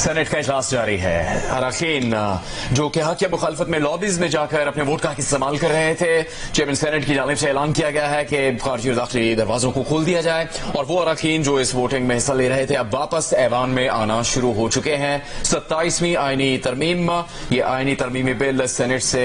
Saint کا اجلاس جاری ہے۔ اراکین جو کہ حق یا مخالفت میں لابیز میں جا کر اپنے ووٹ کا حق استعمال کر رہے تھے، چیئرمین سینٹ کی جانب سے اعلان کیا گیا ہے کہ خارجی اور داخلی دروازوں کو کھول دیا جائے، اور وہ اراکین جو اس ووٹنگ میں حصہ لے رہے تھے اب واپس ایوان میں آنا شروع ہو چکے ہیں۔ 27ویں آئینی ترمیم، یہ آئینی ترمیمی بل سینٹ سے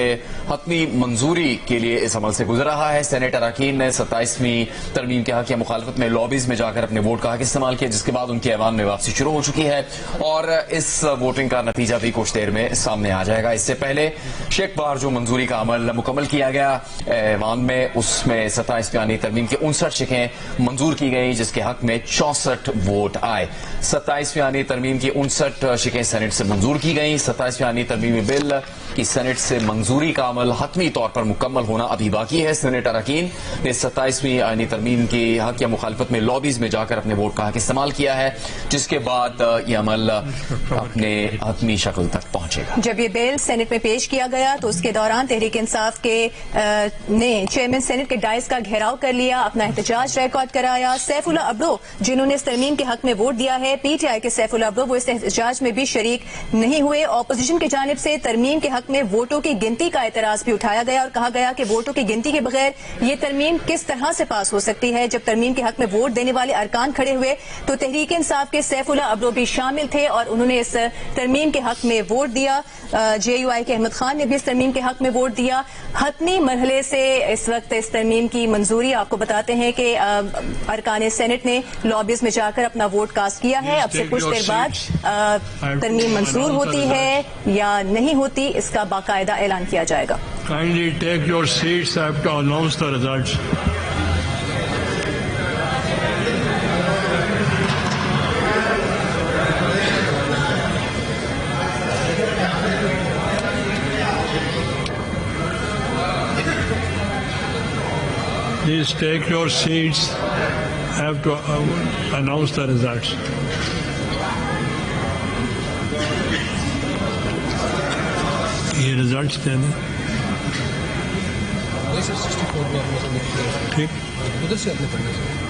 حتمی منظوری کے لیے اس عمل سے گزر رہا ہے۔ سینٹ اراکین نے 27ویں ترمیم کے حق یا مخالفت میں لابیز میں جا کر اپنے ووٹ کا حق استعمال کیا، جس کے بعد ان کی ایوان میں واپسی شروع ہو چکی ہے، اور اس ووٹنگ کا نتیجہ بھی کچھ دیر میں سامنے آ جائے گا۔ اس سے پہلے شیک بار جو منظوری کا عمل مکمل کیا گیا ایوان میں، اس میں 27ویں آئینی ترمیم کی 59 شقیں منظور کی گئی، جس کے حق میں 64 ووٹ آئے۔ 27ویں آئینی ترمیم کی 59 شقیں سینٹ سے منظور کی گئیں۔ 27ویں آئینی ترمیمی بل کی سینٹ سے منظوری کا عمل حتمی طور پر مکمل ہونا ابھی باقی ہے۔ سینٹ اراکین نے 27ویں آئینی ترمیم کی حق یا مخالفت میں لابیز میں جا کر اپنے ووٹ کا حق استعمال کیا ہے، جس کے بعد یہ عمل اپنے حتمی شکل تک پہنچے گا۔ جب یہ بل سینٹ میں پیش کیا گیا تو اس کے دوران تحریک انصاف کے نے چیئرمین سینٹ کے ڈائز کا گھیراؤ کر لیا، اپنا احتجاج ریکارڈ کرایا۔ سیف اللہ ابرو جنہوں نے اس ترمیم کے حق میں ووٹ دیا ہے، پی ٹی آئی کے سیف اللہ ابرو، وہ اس احتجاج میں بھی شریک نہیں ہوئے۔ اپوزیشن کی جانب سے ترمیم کے حق میں ووٹوں کی گنتی کا اعتراض بھی اٹھایا گیا اور کہا گیا کہ ووٹوں کی گنتی کے بغیر یہ ترمیم کس طرح سے پاس ہو سکتی ہے۔ جب ترمیم کے حق میں ووٹ دینے والے ارکان کھڑے ہوئے تو تحریک انصاف کے سیف اللہ ابرو بھی شامل تھے اور انہوں نے اس ترمیم کے حق میں ووٹ دیا۔ جے یو آئی کے احمد خان نے بھی اس ترمیم کے حق میں ووٹ دیا۔ حتمی مرحلے سے اس وقت اس ترمیم کی منظوری آپ کو بتاتے ہیں کہ ارکان سینٹ نے لابیز میں جا کر اپنا ووٹ کاسٹ کیا ہے۔ اب سے کچھ دیر بعد ترمیم منظور ہوتی ہے یا نہیں ہوتی، اس کا باقاعدہ اعلان کیا جائے گا۔ Kindly take your seats. I have to announce the results. Please take your seats. I have to announce the results. یہ ریزلٹس کیا ہیں؟ ٹھیک ادھر سے آپ نے پڑھنا ہے۔